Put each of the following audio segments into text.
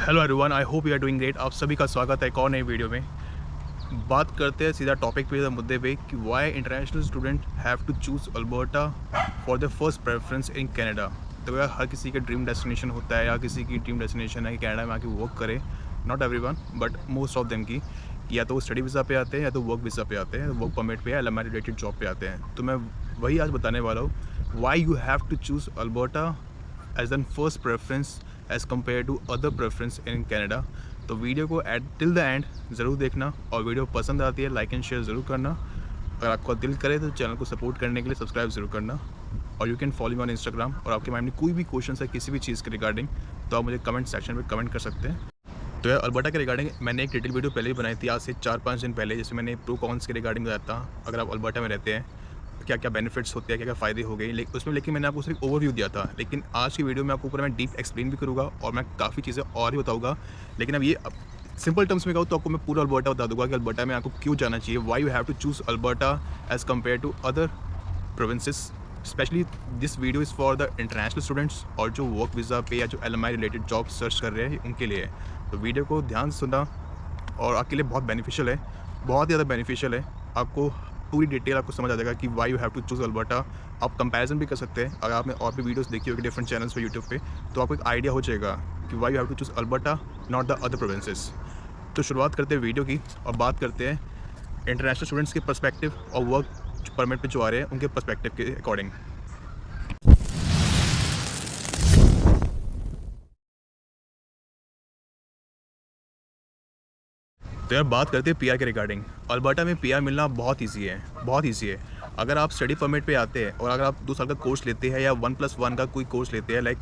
Hello everyone, I hope you are doing great. आप सभी का स्वागत है एक और नई वीडियो में। बात करते हैं सीधा टॉपिक पे, मुद्दे पे कि why international student have to choose Alberta for the first preference in Canada. तो यार हर किसी का ड्रीम डेस्टिनेशन होता है या किसी की ड्रीम डेस्टिनेशन है कि कनाडा में आके वर्क करे। Not everyone but most of them की या तो वो स्टडी वीज़ा पे आते हैं या तो वर्क वीज़ा पे आते हैं, वर्क परमिट पे या एलएमआई रिलेटेड जॉब पे आते हैं। तो मैं वही आज बताने वाला हूँ why you have to choose Alberta as an first preference as compare to other preference in Canada. तो वीडियो को एट टिल द एंड ज़रूर देखना, और वीडियो पसंद आती है लाइक एंड शेयर ज़रूर करना। अगर आपका दिल करे तो चैनल को सपोर्ट करने के लिए सब्सक्राइब ज़रूर करना, और you can follow me on Instagram. और आपके माइंड में कोई भी क्वेश्चन है किसी भी चीज़ के रिगार्डिंग तो आप मुझे कमेंट सेक्शन में कमेंट कर सकते हैं। तो यार अल्बर्टा के रिगार्डिंग मैंने एक डिटेल वीडियो पहले ही बनाई थी, आज से 4-5 दिन पहले, जैसे मैंने प्रो कॉन्स के रिगार्डिंग बताया था। अगर आप अल्बर्टा में रहते हैं क्या क्या बेनिफिट्स होते हैं, क्या क्या फ़ायदे हो गए लेकिन मैंने आपको सिर्फ ओवरव्यू दिया था। लेकिन आज की वीडियो में आपको ऊपर मैं डीप एक्सप्लेन भी करूँगा और मैं काफ़ी चीज़ें और भी बताऊँगा। लेकिन अब ये सिंपल टर्म्स में कहूँ तो आपको मैं पूरा अल्बर्टा बता दूँगा कि अल्बर्टा में आपको क्यों जाना चाहिए, why you have to choose Alberta as compare to other provinces. Specially this video is for the international students और जो वर्क वीज़ा पे या जो एलएमआई रिलेटेड जॉब सर्च कर रहे हैं उनके लिए। तो वीडियो को ध्यान से सुनना और आपके लिए बहुत बेनिफिशियल है, बहुत ज़्यादा बेनिफिशियल है। आपको पूरी डिटेल आपको समझ आ जाएगा कि why you have to choose Alberta. आप कंपैरिजन भी कर सकते हैं, अगर आपने और भी वीडियोस देखी होगी डिफरेंट चैनल्स पे यूट्यूब पे, तो आपको एक आइडिया हो जाएगा कि why you have to choose Alberta not the other provinces. तो शुरुआत करते हैं वीडियो की और बात करते हैं इंटरनेशनल स्टूडेंट्स के पर्सपेक्टिव और वर्क परमिट पे जो आ रहे हैं उनके पर्सपेक्टिव के अकॉर्डिंग। तो यार बात करते हैं पीआर के रिगार्डिंग। अल्बर्टा में पीआर मिलना बहुत ईजी है, बहुत ईजी है। अगर आप स्टडी परमिट पे आते हैं और अगर आप 2 साल का कोर्स लेते हैं या 1+1 का कोई कोर्स लेते हैं, लाइक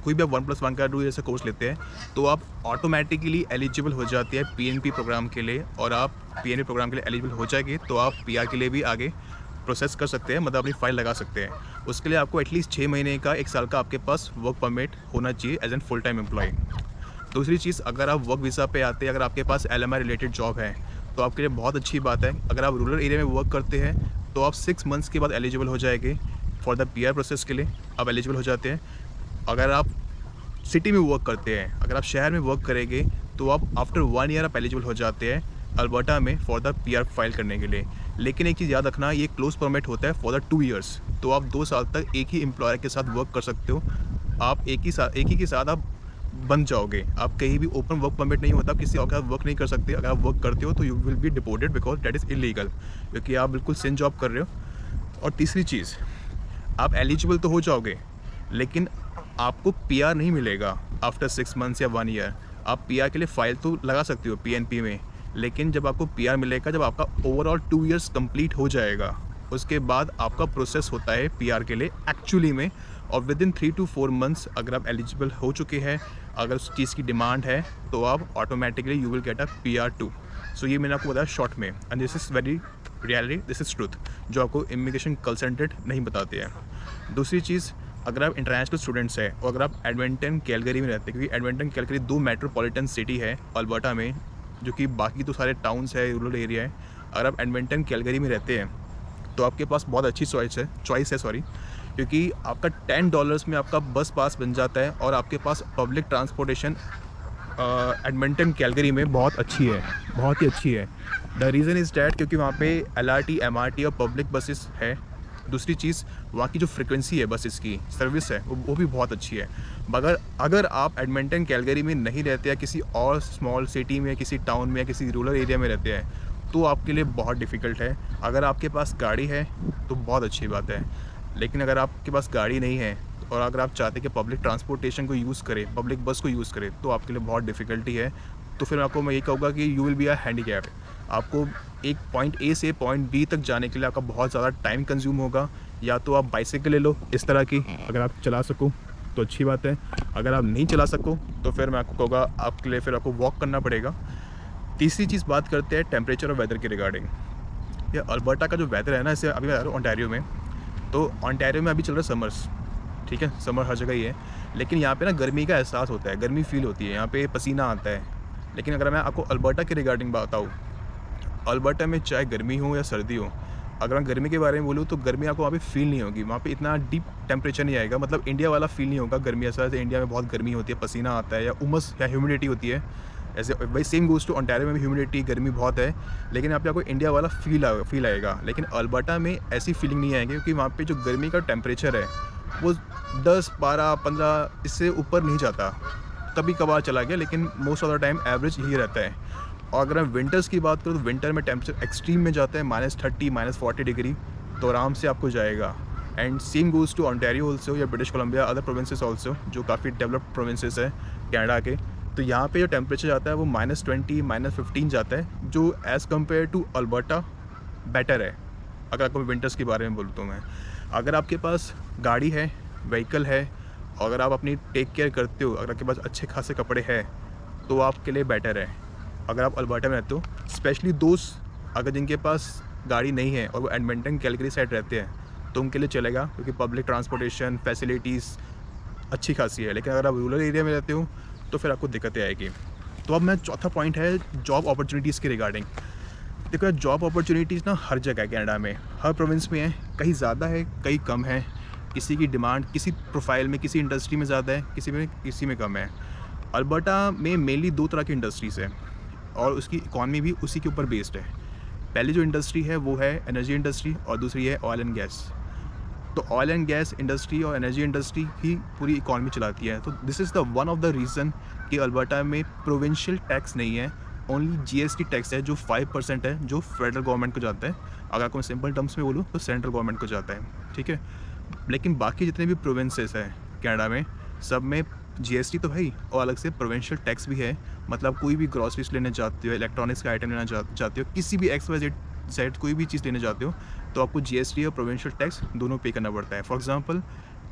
कोई भी आप 1+1 का 2 ईयर कोर्स लेते हैं, तो आप ऑटोमेटिकली एलिजिबल हो जाते हैं पीएनपी प्रोग्राम के लिए। और आप पीएनपी प्रोग्राम के लिए एलिजिबल हो जाएंगे तो आप पीआर के लिए भी आगे प्रोसेस कर सकते हैं, मतलब अपनी फाइल लगा सकते हैं। उसके लिए आपको एटलीस्ट 6 महीने का 1 साल का आपके पास वर्क परमिट होना चाहिए as an full time employ. दूसरी चीज़, अगर आप वर्क वीज़ा पे आते हैं, अगर आपके पास एलएमआई रिलेटेड जॉब है तो आपके लिए बहुत अच्छी बात है। अगर आप रूरल एरिया में वर्क करते हैं तो आप 6 मंथ्स के बाद एलिजिबल हो जाएंगे फॉर द पीआर प्रोसेस के लिए, आप एलिजिबल हो जाते हैं। अगर आप सिटी में वर्क करते हैं, अगर आप शहर में वर्क करेंगे तो आप आफ्टर 1 ईयर आप एलिजिबल हो जाते हैं अल्बर्टा में फॉर द पीआर फाइल करने के लिए। लेकिन एक चीज़ याद रखना, ये क्लोज परमिट होता है फॉर द 2 ईयर्स। तो आप 2 साल तक एक ही एम्प्लॉयर के साथ वर्क कर सकते हो। आप एक ही के साथ आप बन जाओगे। आप कहीं भी ओपन वर्क परमिट नहीं होता, किसी और के साथ वर्क नहीं कर सकते। अगर आप वर्क करते हो तो you will be deported because that is illegal, क्योंकि आप बिल्कुल सिन जॉब कर रहे हो। और तीसरी चीज़, आप एलिजिबल तो हो जाओगे लेकिन आपको पीआर नहीं मिलेगा आफ्टर 6 मंथ्स या 1 ईयर। आप पीआर के लिए फ़ाइल तो लगा सकते हो पीएनपी में, लेकिन जब आपको पीआर मिलेगा जब आपका ओवरऑल 2 ईयर्स कंप्लीट हो जाएगा, उसके बाद आपका प्रोसेस होता है पीआर के लिए एक्चुअली में। और विद इन 3 to 4 मंथ्स अगर आप एलिजिबल हो चुके हैं, अगर उस चीज़ की डिमांड है, तो आप automatically you will get a PR2। सो ये मैंने आपको बताया शॉर्ट में, and this is very reality, this is truth, जो आपको इमिग्रेशन कंसल्टेंट नहीं बताते हैं। दूसरी चीज़, अगर आप इंटरनेशनल स्टूडेंट्स हैं और अगर आप एडमंटन कैलगरी में रहते हैं, क्योंकि एडमंटन कैलगरी 2 मेट्रोपॉलिटन सिटी है अल्बर्टा में, जो कि बाकी तो सारे टाउन्स है, रूरल एरिया है। अगर आप एडमंटन कैलगरी में रहते हैं तो आपके पास बहुत अच्छी चॉइस है, क्योंकि आपका $10 में आपका बस पास बन जाता है और आपके पास पब्लिक ट्रांसपोर्टेशन एडमंटन कैलगरी में बहुत अच्छी है, बहुत ही अच्छी है। द रीज़न इज़ डैट क्योंकि वहाँ पे LRT, MRT और पब्लिक बसेस है। दूसरी चीज़, वहाँ की जो फ्रिक्वेंसी है बसेस की सर्विस है वो भी बहुत अच्छी है। मगर अगर आप एडमंटन कैलगरी में नहीं रहते या किसी और स्मॉल सिटी में, किसी टाउन में या किसी रूरल एरिया में रहते हैं, तो आपके लिए बहुत डिफ़िकल्ट है। अगर आपके पास गाड़ी है तो बहुत अच्छी बात है, लेकिन अगर आपके पास गाड़ी नहीं है और अगर आप चाहते हैं कि पब्लिक ट्रांसपोर्टेशन को यूज़ करें, पब्लिक बस को यूज़ करें, तो आपके लिए बहुत डिफ़िकल्टी है। तो फिर आपको मैं ये कहूँगा कि you will be a handicap. आपको एक पॉइंट A से पॉइंट B तक जाने के लिए आपका बहुत ज़्यादा टाइम कंज्यूम होगा। या तो आप बाइसाइकिल ले लो इस तरह की, अगर आप चला सको तो अच्छी बात है। अगर आप नहीं चला सको तो फिर मैं आपको कहूँगा आपके लिए फिर आपको वॉक करना पड़ेगा। तीसरी चीज़, बात करते हैं टेम्परेचर और वेदर के रिगार्डिंग। ये अल्बर्टा का जो वेदर है ना, इसे अभी मैं आ रहा हूँ ओंटारियो में, तो ओंटारियो में अभी चल रहा है समर्स, ठीक है, समर हर जगह ही है। लेकिन यहाँ पे ना गर्मी का एहसास होता है, गर्मी फील होती है, यहाँ पे पसीना आता है। लेकिन अगर मैं आपको अल्बर्टा के रिगार्डिंग बताऊँ, अल्बर्टा में चाहे गर्मी हो या सर्दी हो, अगर मैं गर्मी के बारे में बोलूँ तो गर्मी आपको वहाँ पे फ़ील नहीं होगी, वहाँ पे इतना डीप टेम्परेचर नहीं आएगा, मतलब इंडिया वाला फ़ील नहीं होगा गर्मी। ऐसा जैसे इंडिया में बहुत गर्मी होती है, पसीना आता है या उमस या ह्यूमिडिटी होती है, ऐसे भाई सेम गोज़ टू ओंटारियो में भी ह्यूमिडिटी गर्मी बहुत है, लेकिन यहाँ पे आपको इंडिया वाला फ़ील आएगा। लेकिन अल्बर्टा में ऐसी फीलिंग नहीं आएगी, क्योंकि वहाँ पे जो गर्मी का टेम्परेचर है वो 10, 12, 15 इससे ऊपर नहीं जाता, कभी कभार चला गया, लेकिन most of the time average यही रहता है। और अगर मैं विंटर्स की बात करूँ तो विंटर में टेम्परेचर एक्सट्रीम में जाता है, -30, -40 डिग्री, तो आराम से आपको जाएगा। And same goes to Ontario also या British Columbia, other provinces also, जो काफ़ी डेवलप्ड प्रोविंसेस है कनाडा के। तो यहाँ पे जो टेम्परेचर जाता है वो -20, -15 जाता है, जो as compare to Alberta better है। अगर आपको विंटर्स के बारे में बोलूँ तो मैं, अगर आपके पास गाड़ी है, व्हीकल है, और अगर आप अपनी टेक केयर करते हो, अगर आपके पास अच्छे खासे कपड़े हैं, तो आपके लिए बेटर है। अगर आप अल्बर्टा में रहते हो, स्पेशली दोस्त अगर जिनके पास गाड़ी नहीं है और वो एडमंटन कैलगरी साइड रहते हैं, तो उनके लिए चलेगा, क्योंकि पब्लिक ट्रांसपोर्टेशन फैसिलिटीज़ अच्छी खासी है। लेकिन अगर आप रूरल एरिया में रहते हो तो फिर आपको दिक्कतें आएगी। तो अब मैं चौथा पॉइंट है जॉब अपॉर्चुनिटीज़ के रिगार्डिंग। देखो यार, जॉब अपॉर्चुनिटीज़ ना हर जगह है कनाडा में, हर प्रोविंस में है, कहीं ज़्यादा है, कहीं कम है। किसी की डिमांड किसी प्रोफाइल में, किसी इंडस्ट्री में ज़्यादा है, किसी में कम है। अल्बर्टा में मेनली 2 तरह की इंडस्ट्रीज़ है और उसकी इकॉनमी भी उसी के ऊपर बेस्ड है। पहली जो इंडस्ट्री है वो है एनर्जी इंडस्ट्री और दूसरी है ऑयल एंड गैस। तो ऑयल एंड गैस इंडस्ट्री और एनर्जी इंडस्ट्री ही पूरी इकॉनमी चलाती है। तो this is the one of the reason कि अल्बर्टा में प्रोविंशियल टैक्स नहीं है, ओनली जीएसटी टैक्स है, जो 5% है, जो फेडरल गवर्नमेंट को जाता है। अगर आपको सिंपल टर्म्स में बोलूँ तो सेंट्रल गवर्नमेंट को जाता है, ठीक है। लेकिन बाकी जितने भी प्रोविंसेस हैं कनाडा में, सब में जीएसटी तो है ही, और अलग से प्रोविंशियल टैक्स भी है। मतलब कोई भी ग्रॉसरीज लेने जाते हो, इलेक्ट्रॉनिक्स का आइटम लेना चाहते हो, किसी भी XYZ साइड कोई भी चीज़ लेने जाते हो, तो आपको जीएसटी और प्रोविंशियल टैक्स दोनों पे करना पड़ता है। फॉर एग्जांपल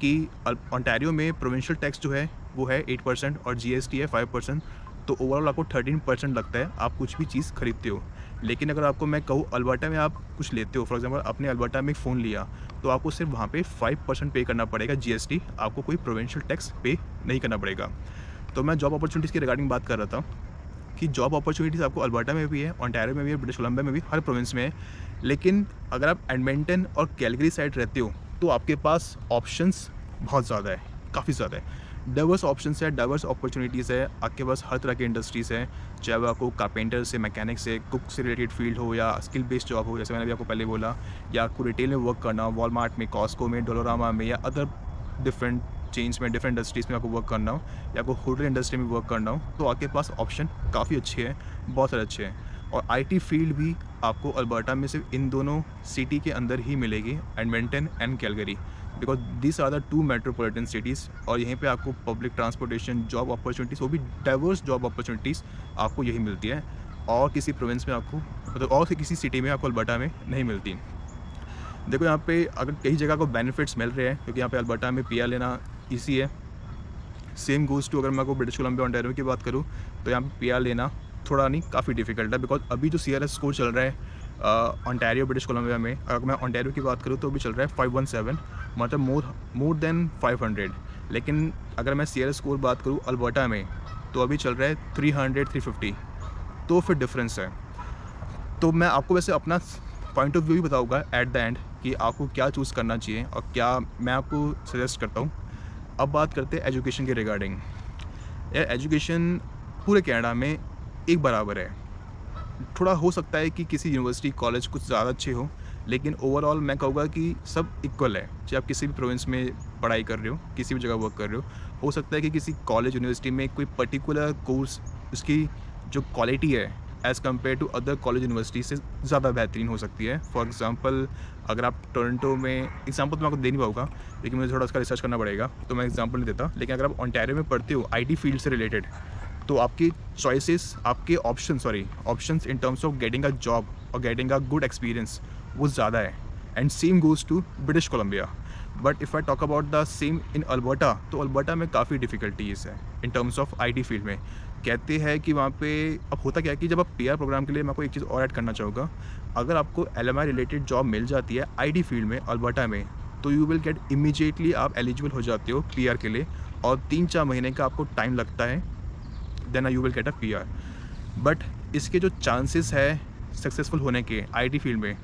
कि ओंटारियो में प्रोविंशियल टैक्स जो है वो है 8% और जीएसटी है 5%, तो ओवरऑल आपको 13% लगता है आप कुछ भी चीज़ खरीदते हो। लेकिन अगर आपको मैं कहूँ अल्बर्टा में आप कुछ लेते हो, फॉर एग्जांपल आपने अल्बर्टा में फ़ोन लिया, तो आपको सिर्फ वहाँ पे 5% पे करना पड़ेगा जीएसटी, आपको कोई प्रोविंशियल टैक्स पे नहीं करना पड़ेगा। तो मैं जॉब अपॉर्चुनिटीज़ के रिगार्डिंग बात कर रहा था कि जॉब अपॉर्चुनिटीज़ आपको अल्बर्टा में भी है, ओंटारियो में भी है, ब्रिटिश कोलंबिया में भी, हर प्रोविंस में है। लेकिन अगर आप एडमंटन और कैलगरी साइड रहते हो तो आपके पास ऑप्शंस बहुत ज़्यादा है, काफ़ी ज़्यादा है, डाइवर्स ऑप्शंस है, डाइवर्स अपॉर्चुनिटीज़ है। आपके पास हर तरह की इंडस्ट्रीज़ हैं, चाहे वो आपको कारपेंटर से, मैकेनिक से, कुक से रिलेटेड फील्ड हो या स्किल बेस्ड जॉब हो, जैसे मैंने भी आपको पहले बोला, या आपको रिटेल में वर्क करना हो, वॉलमार्ट में, कॉस्को में, डोलोरामा में, या अदर डिफरेंट चेन्स में, डिफरेंट इंडस्ट्रीज़ में आपको वर्क करना हो, या आपको होटल इंडस्ट्री में वर्क करना हो, तो आपके पास ऑप्शन काफ़ी अच्छे हैं, बहुत सारे अच्छे हैं। और आईटी फील्ड भी आपको अल्बर्टा में सिर्फ इन दोनों सिटी के अंदर ही मिलेगी, Edmonton and Calgary, because this are the 2 metropolitan cities. और यहीं पे आपको पब्लिक ट्रांसपोर्टेशन, जॉब अपॉर्चुनिटीज़, वो भी डाइवर्स जॉब अपॉर्चुनिटीज़ आपको यही मिलती है, और किसी प्रोविंस में आपको, मतलब और किसी सिटी में आपको अल्बर्टा में नहीं मिलती। देखो यहाँ पे अगर कई जगह को बेनिफिट्स मिल रहे हैं, क्योंकि यहाँ पे अल्बर्टा में पीआर लेना ईजी है। सेम गोज़ टू अगर मैं आपको ब्रिटिश कोलंबिया ओंटारियो की बात करूँ, तो यहाँ पे पीआर लेना थोड़ा नहीं, काफ़ी डिफिकल्ट है, बिकॉज अभी जो CRS स्कोर चल रहा है ओंटारियो ब्रिटिश कोलंबिया में, अगर मैं ओंटारियो की बात करूँ तो अभी चल रहा है 517, मतलब मोर देन 500। लेकिन अगर मैं CRS स्कोर बात करूँ अल्बर्टा में, तो अभी चल रहा है 300, 350, तो फिर डिफरेंस है। तो मैं आपको वैसे अपना पॉइंट ऑफ व्यू ही बताऊँगा एट द एंड कि आपको क्या चूज़ करना चाहिए और क्या मैं आपको सजेस्ट करता हूँ। अब बात करते हैं एजुकेशन के रिगार्डिंग। एजुकेशन पूरे कनाडा में एक बराबर है। थोड़ा हो सकता है कि किसी यूनिवर्सिटी, कॉलेज कुछ ज़्यादा अच्छे हो, लेकिन ओवरऑल मैं कहूँगा कि सब इक्वल है। चाहे आप किसी भी प्रोविंस में पढ़ाई कर रहे हो, किसी भी जगह वर्क कर रहे हो सकता है कि किसी कॉलेज, यूनिवर्सिटी में कोई पर्टिकुलर कोर्स, उसकी जो क्वालिटी है as compare to other college, university से ज़्यादा बेहतरीन हो सकती है। फॉर एग्जांपल अगर आप टोरंटो में, एग्जांपल तो मैं आपको दे नहीं पाऊँगा, लेकिन मुझे थोड़ा उसका रिसर्च करना पड़ेगा, तो मैं एग्जांपल नहीं देता। लेकिन अगर आप ओंटारियो में पढ़ते हो आईटी फील्ड से रिलेटेड, तो आपकी चॉइसेस, आपके options in terms of getting a job और गेटिंग अ गुड एक्सपीरियंस वो ज़्यादा है। And same goes to British Columbia. But if I talk about the same in Alberta, तो अल्बर्टा में काफ़ी डिफ़िकल्टीज़ है in terms of IT field में। कहते हैं कि वहाँ पे अब होता क्या है कि जब आप पीआर प्रोग्राम के लिए, मैं आपको एक चीज़ और ऐड करना चाहूँगा, अगर आपको LMI रिलेटेड जॉब मिल जाती है आईटी फील्ड में अल्बर्टा में, तो यू विल गेट इमीडिएटली, आप एलिजिबल हो जाते हो पीआर के लिए, और 3-4 महीने का आपको टाइम लगता है, then you will get a PR. But इसके जो चांसेस है सक्सेसफुल होने के आईटी फील्ड में,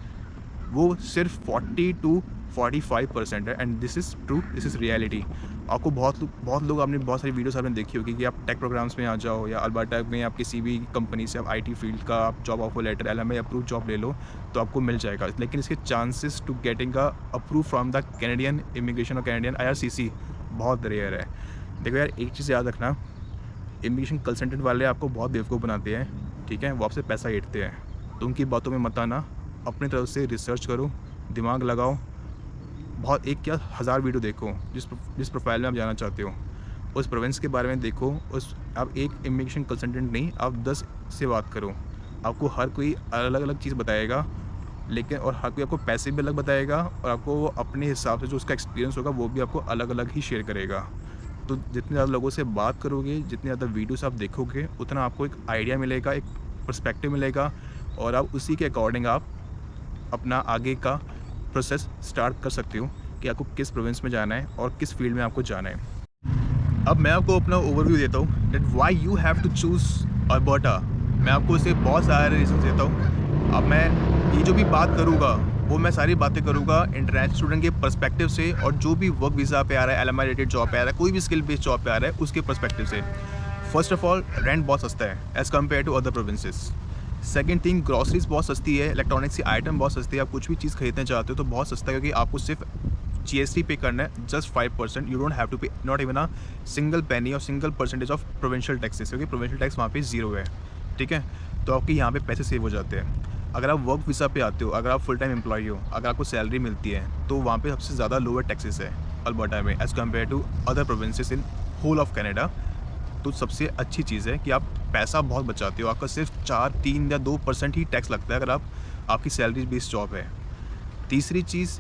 वो सिर्फ 40 to 45% है, and this is true, this is reality. आपको बहुत लोग आपने बहुत सारी वीडियोस आपने देखी होगी कि आप टेक प्रोग्राम्स में आ जाओ या अल्बर्टा में आप किसी भी कंपनी से आप आईटी फील्ड का आप job offer letter LMI approve job ले लो तो आपको मिल जाएगा, लेकिन इसके चांसेस टू गेटिंग का approve from the Canadian immigration और कैनेडियन IRCC बहुत रेयर है। देखो यार, एक चीज़ याद रखना, इमिग्रेशन कंसल्टेंट वाले आपको बहुत बेवकूफ़ बनाते हैं, ठीक है, वो आपसे पैसा ऐंठते हैं, तो उनकी बातों में मत आना। अपनी तरफ से रिसर्च करो, दिमाग लगाओ, बहुत एक क्या 1000 वीडियो देखो, जिस प्रोफाइल में आप जाना चाहते हो उस प्रोविंस के बारे में देखो। उस आप एक इमिग्रेशन कंसल्टेंट नहीं, आप 10 से बात करो, आपको हर कोई अलग अलग चीज़ बताएगा, लेकिन और हर कोई आपको पैसे भी अलग बताएगा, और आपको वो अपने हिसाब से जो उसका एक्सपीरियंस होगा वो भी आपको अलग अलग ही शेयर करेगा। तो जितने ज़्यादा लोगों से बात करोगे, जितने ज़्यादा वीडियोस आप देखोगे, उतना आपको एक आइडिया मिलेगा, एक पर्सपेक्टिव मिलेगा, और आप उसी के अकॉर्डिंग आप अपना आगे का प्रोसेस स्टार्ट कर सकते हो कि आपको किस प्रोविंस में जाना है और किस फील्ड में आपको जाना है। अब मैं आपको अपना ओवरव्यू देता हूँ that why you have to choose Alberta. मैं आपको इससे बहुत सारे रीज़न देता हूँ। अब मैं ये जो भी बात करूँगा वो मैं सारी बातें करूँगा इंटरनेशनल स्टूडेंट के पर्सपेक्टिव से, और जो भी वर्क वीज़ा पे आ रहा है, LMI रिलेटेड जॉब पे आ रहा है, कोई भी स्किल बेस्ड जॉब पे आ रहा है, उसके पर्सपेक्टिव से। फर्स्ट ऑफ ऑल, रेंट बहुत सस्ता है as compare to other provinces. Second thing, groceries बहुत सस्ती है, इलेक्ट्रॉनिक्स की आइटम बहुत सस्ती है। आप कुछ भी चीज़ खरीदना चाहते हो तो बहुत सस्ता है, क्योंकि आपको सिर्फ GST पे करना है, just 5%। You don't have to pay not even a single penny और single percentage of provincial taxes, क्योंकि प्रोविंशियल टैक्स वहाँ पे 0 है, ठीक है। तो आपके यहाँ पे पैसे सेव हो जाते हैं। अगर आप वर्क वीज़ा पे आते हो, अगर आप फुल टाइम एम्प्लॉय हो, अगर आपको सैलरी मिलती है, तो वहाँ पे सबसे ज़्यादा लोअर टैक्सेस है अल्बर्टा में as compare to other provinces in whole of Canada. तो सबसे अच्छी चीज़ है कि आप पैसा बहुत बचाते हो। आपका सिर्फ 3 या 2% ही टैक्स लगता है अगर आपकी सैलरी बेस्ड जॉब है। तीसरी चीज़,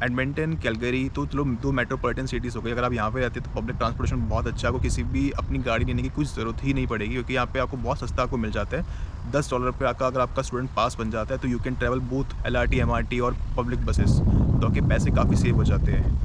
एडमंटन, कैलगरी, तो चलो 2 मेट्रोपॉलिटन सिटीज़ हो गई। अगर आप यहाँ पे रहते हैं तो पब्लिक ट्रांसपोर्टेशन बहुत अच्छा है, आपको किसी भी अपनी गाड़ी लेने की कुछ ज़रूरत ही नहीं पड़ेगी, क्योंकि यहाँ पे आपको बहुत सस्ता आपको मिल जाता है। $10 पे अगर आपका स्टूडेंट पास बन जाता है तो you can travel both LRT, MRT और पब्लिक बसेस, तो आपके पैसे काफ़ी सेव हो जाते हैं।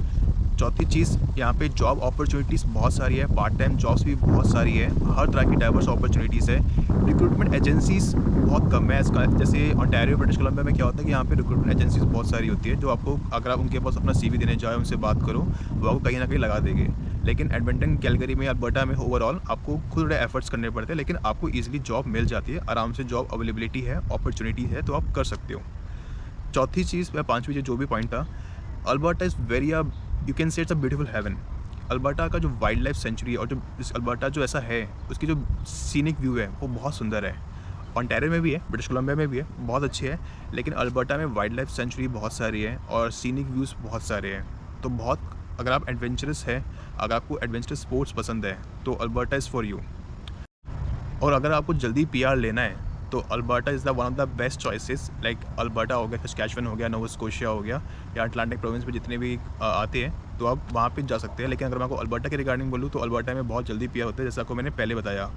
चौथी चीज़, यहाँ पे जॉब अपॉर्चुनिटीज़ बहुत सारी है, पार्ट टाइम जॉब्स भी बहुत सारी है, हर तरह की डाइवर्स अपॉर्चुनिटीज़ है। रिक्रूटमेंट एजेंसीज़ बहुत कम है, इसका जैसे ओंटारियो ब्रिटिश कोलंबिया में क्या होता है कि यहाँ पे रिक्रूटमेंट एजेंसीज़ बहुत सारी होती है, जो आपको अगर आप उनके पास अपना CV देने जाए, उनसे बात करो, वो आपको कहीं ना कहीं लगा देंगे। लेकिन एडमंटन, कैलगरी में, अल्बर्टा में ओवरऑल आपको खुद थोड़े एफर्ट्स करने पड़ते हैं, लेकिन आपको ईजिली जॉब मिल जाती है, आराम से जॉब अवेलेबिलिटी है, अपॉर्चुनिटी है, तो आप कर सकते हो। चौथी चीज़ या पाँचवीं चीज़ जो भी पॉइंट था, Alberta is very you can say it's a beautiful heaven. Alberta का जो वाइल्ड लाइफ सेंचुरी है और जो इस अल्बर्टा जो ऐसा है, उसकी जो सीनिक व्यू है वो बहुत सुंदर है। ओंटारियो में भी है, ब्रिटिश कोलंबिया में भी है, बहुत अच्छी है, लेकिन अल्बर्टा में वाइल्ड लाइफ सेंचुरी बहुत सारी है और सीनिक व्यूज़ बहुत सारे हैं। तो बहुत, अगर आप एडवेंचरस है, अगर आपको एडवेंचरस स्पोर्ट्स पसंद है तो अल्बर्टा इज़ फॉर यू। और अगर आपको जल्दी PR लेना है तो Alberta is the one of the best choices. Like Alberta हो गया, सस्कैचुअन हो गया, नोवा स्कोशिया हो गया, या अटलांटिक प्रोविंस में जितने भी आते हैं तो आप वहाँ पे जा सकते हैं। लेकिन अगर मैं आपको अल्बर्टा के रिगार्डिंग बोलूँ तो अल्बर्टा में बहुत जल्दी PR होता है, जैसा आपको मैंने पहले बताया।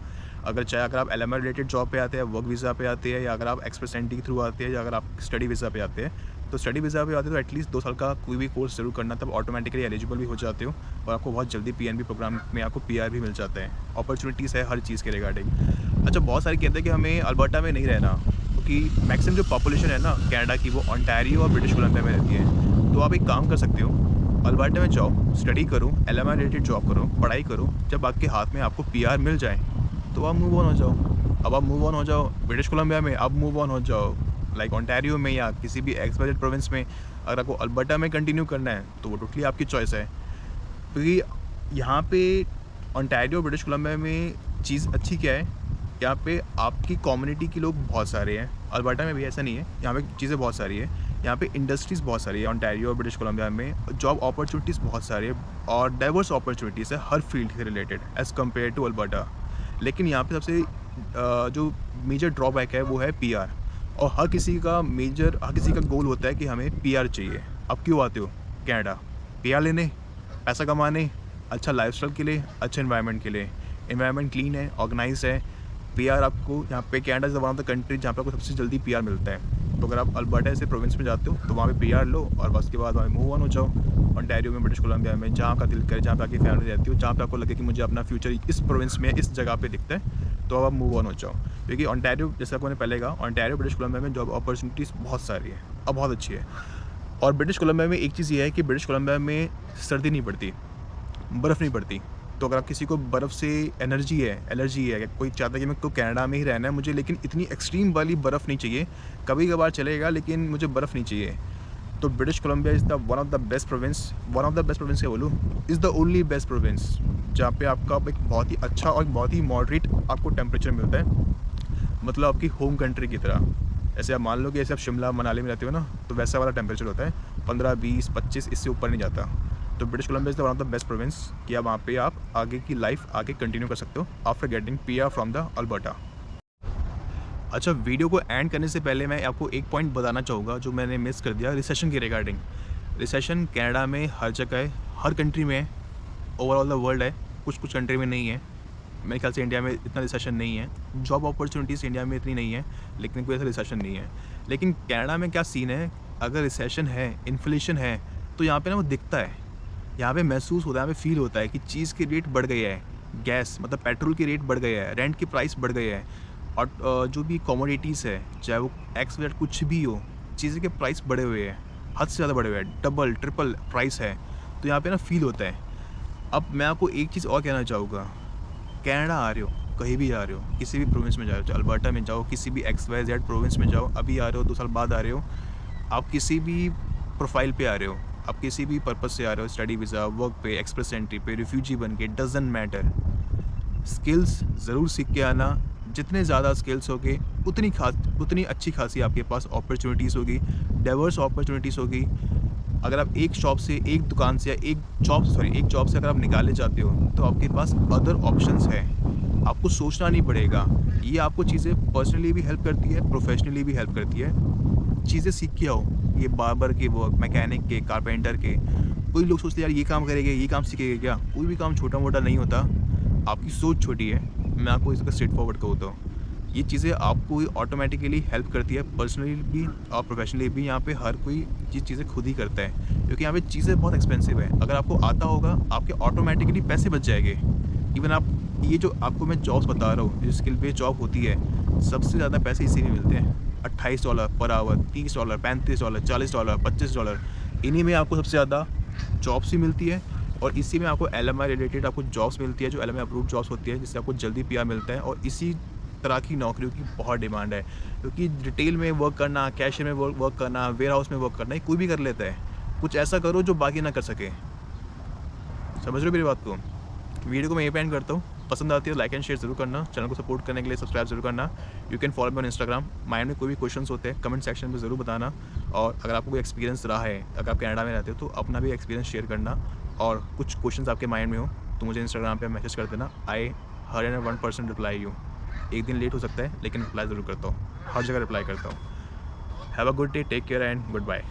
अगर आप LMI रिलेटेड जॉब पे आते हैं, वर्क वीज़ा पे आते हैं, या अगर आप एक्सप्रेस एंट्री के थ्रू आते हैं, या अगर आप स्टडी वीज़ा पे आते हैं, तो स्टडी वीज़ा पे आते हैं तो एटलीस्ट 2 साल का कोई भी कोर्स जरूर करना, तब ऑटोमेटिकली एलिजिबल भी हो जाते हो और आपको बहुत जल्दी PNB प्रोग्राम में आपको PR भी मिल जाता है। अपॉर्चुनिटीज़ है हर चीज़ के रिगार्डिंग। अच्छा, बहुत सारे कहते हैं कि हमें अल्बर्टा में नहीं रहना, क्योंकि मैक्सिमम जो पॉपुलेशन है ना कनाडा की, वो ओंटारियो और ब्रिटिश कोलंबिया में रहती है। तो आप एक काम कर सकते हो, अल्बर्टा में जाओ, स्टडी करो, LMI रिलेटेड जॉब करो, पढ़ाई करो, जब आपके हाथ में आपको PR मिल जाए तो आप मूव ऑन हो जाओ। अब आप मूव ऑन हो जाओ ब्रिटिश कोलंबिया में, आप मूव ऑन हो जाओ लाइक ओंटारियो में, या किसी भी एक्सपायर्ड प्रोविंस में। अगर आपको अल्बर्टा में कंटिन्यू करना है तो वो टोटली आपकी चॉइस है, क्योंकि यहाँ पे ओंटारियो ब्रिटिश कोलंबिया में चीज़ अच्छी क्या है, यहाँ पे आपकी कम्युनिटी के लोग बहुत सारे हैं। अल्बर्टा में भी ऐसा नहीं है, यहाँ पे चीज़ें बहुत सारी है, यहाँ पे इंडस्ट्रीज़ बहुत सारी है। ओंटारियो और ब्रिटिश कोलंबिया में जॉब अपॉर्चुनिटीज़ बहुत सारी है और डाइवर्स अपॉर्चुनिटीज़ है हर फील्ड से related as compare to Alberta. लेकिन यहाँ पे सबसे जो मेजर ड्रॉबैक है वो है PR, और हर किसी का गोल होता है कि हमें PR चाहिए। अब क्यों आते हो कनाडा? PR लेने, पैसा कमाने, अच्छा लाइफस्टाइल के लिए, अच्छे एनवायरनमेंट के लिए। एनवायरनमेंट क्लीन है, ऑर्गेनाइज है। PR आपको यहाँ पे, Canada is one of the country जहाँ पे आपको सबसे जल्दी PR मिलता है। तो अगर आप अल्बर्टा जैसे प्रोविंस में जाते हो तो वहाँ पे PR लो और बस के बाद वहाँ मूव ऑन हो जाओ। ओंटारियो में, ब्रिटिश कोलंबिया में, जहाँ का दिल करे, जहाँ पे आपकी फैमिली रहती हो, जहाँ पे आपको लगे कि मुझे अपना फ्यूचर इस प्रोविंस में, इस जगह पे दिखता है, तो अब आप मूव ऑन हो जाओ, क्योंकि ओंटारियो, जैसे आपको मैंने पहले कहा, ओंटारियो ब्रिटिश कोलंबिया में जॉब अपॉर्चुनिटीज़ बहुत सारी है, अब बहुत अच्छी है। और ब्रिटिश कोलंबिया में एक चीज़ ये है कि ब्रिटिश कोलंबिया में सर्दी नहीं पड़ती, बर्फ़ नहीं पड़ती। तो अगर आप किसी को बर्फ़ से एलर्जी है, कोई चाहता है कि मेरे को कनाडा में ही रहना है मुझे, लेकिन इतनी एक्सट्रीम वाली बर्फ़ नहीं चाहिए, कभी-कभार चलेगा लेकिन मुझे बर्फ़ नहीं चाहिए, तो British Columbia is the one of the best province क्या बोलूँ, is the only best province जहाँ पे आपका एक बहुत ही अच्छा और बहुत ही मॉडरेट आपको टेम्परेचर मिलता है, मतलब आपकी होम कंट्री की तरह। ऐसे आप मान लो कि ऐसे आप शिमला मनाली में रहते हो ना, तो वैसा वाला टेम्परेचर होता है, 15, 20, 25 इससे ऊपर नहीं जाता। तो British Columbia is the one of the best province कि आप वहाँ पे आप आगे की लाइफ आगे कंटिन्यू कर सकते हो after getting PR from the Alberta. अच्छा, वीडियो को एंड करने से पहले मैं आपको एक पॉइंट बताना चाहूँगा जो मैंने मिस कर दिया रिसेशन के रिगार्डिंग। रिसेशन कनाडा में हर जगह है, हर कंट्री में है, ओवरऑल द वर्ल्ड है, कुछ कंट्री में नहीं है। मेरे ख्याल से इंडिया में इतना रिसेशन नहीं है, जॉब अपॉर्चुनिटीज़ इंडिया में इतनी नहीं है, लेकिन कोई ऐसा रिसेशन नहीं है। लेकिन कनाडा में क्या सीन है, अगर रिसेशन है, इन्फ्लेशन है, तो यहाँ पे ना वो दिखता है, यहाँ पे महसूस होता है, यहाँ पे फील होता है कि चीज़ की रेट बढ़ गया है, गैस मतलब पेट्रोल की रेट बढ़ गया है, रेंट की प्राइस बढ़ गई है, और जो भी कमोडिटीज़ है, चाहे वो एक्स वाई कुछ भी हो, चीज़ें के प्राइस बढ़े हुए हैं, हद से ज़्यादा बढ़े हुए हैं, डबल ट्रिपल प्राइस है, तो यहाँ पे ना फील होता है। अब मैं आपको एक चीज़ और कहना चाहूँगा, कनाडा आ रहे हो, कहीं भी आ रहे हो, किसी भी प्रोविंस में जा रहे हो, चाहे अल्बर्टा में जाओ, किसी भी XYZ प्रोविंस में जाओ, अभी आ रहे हो, 2 साल बाद आ रहे हो, आप किसी भी प्रोफाइल पे आ रहे हो, आप किसी भी पर्पज़ से आ रहे हो, स्टडी वीज़ा, वर्क पे, एक्सप्रेस एंट्री पे, रिफ्यूजी बन के, डज़न्ट मैटर, स्किल्स ज़रूर सीख के आना। जितने ज़्यादा स्किल्स होंगे उतनी अच्छी खासी आपके पास अपॉर्चुनिटीज़ होगी, डाइवर्स अपॉर्चुनिटीज़ होगी। अगर आप एक जॉब से या एक जॉब से अगर आप निकाले जाते हो, तो आपके पास अदर ऑप्शंस हैं, आपको सोचना नहीं पड़ेगा। ये आपको चीज़ें पर्सनली भी हेल्प करती है, प्रोफेशनली भी हेल्प करती है। चीज़ें सीख के आओ, ये बार्बर के वर्क, मैकेनिक के, कारपेंटर के। कोई लोग सोचते हैं यार ये काम करेंगे, ये काम सीखेंगे क्या? कोई भी काम छोटा-मोटा नहीं होता, आपकी सोच छोटी है। मैं आपको इसका स्ट्रेट फॉरवर्ड कहता हूँ। ये चीज़ें आपको ऑटोमेटिकली हेल्प करती है, पर्सनली भी और प्रोफेशनली भी। यहाँ पे हर कोई ये चीज़ें खुद ही करता है, क्योंकि यहाँ पे चीज़ें बहुत एक्सपेंसिव है। अगर आपको आता होगा, आपके ऑटोमेटिकली पैसे बच जाएंगे। इवन आप ये जो आपको मैं जॉब्स बता रहा हूँ, जो स्किल पे जॉब होती है, सबसे ज़्यादा पैसे इसी में मिलते हैं। $28 पर आवर, $30, $35, $40, $25, इन्हीं में आपको सबसे ज़्यादा जॉब्स ही मिलती है। और इसी में आपको LMI रिलेटेड आपको जॉब्स मिलती है, जो LMI अप्रूव्ड जॉब्स होती है, जिससे आपको जल्दी PR मिलता है। और इसी तरह की नौकरियों की बहुत डिमांड है, क्योंकि रिटेल में वर्क करना, कैशियर में वर्क करना, वेयर हाउस में वर्क करना, ये कोई भी कर लेता है। कुछ ऐसा करो जो बाकी ना कर सके। समझ रहे हो मेरी बात को? वीडियो को मैं यहीं पे एंड करता हूँ। पसंद आती है लाइक एंड शेयर ज़रूर करना, चैनल को सपोर्ट करने के लिए सब्सक्राइब जरूर करना। You can follow me on Instagram. Mind में कोई भी क्वेश्चंस होते हैं कमेंट सेक्शन में ज़रूर बताना। और अगर आपको कोई एक्सपीरियंस रहा है, अगर आप कनाडा में रहते हो, तो अपना भी एक्सपीरियंस शेयर करना। और कुछ क्वेश्चंस आपके माइंड में हो तो मुझे इंस्टाग्राम पे मैसेज कर देना। आई 101% रिप्लाई यू। एक दिन लेट हो सकता है, लेकिन रिप्लाई ज़रूर करता हूँ, हर जगह रिप्लाई करता हूँ। Have a good day, take care and good bye.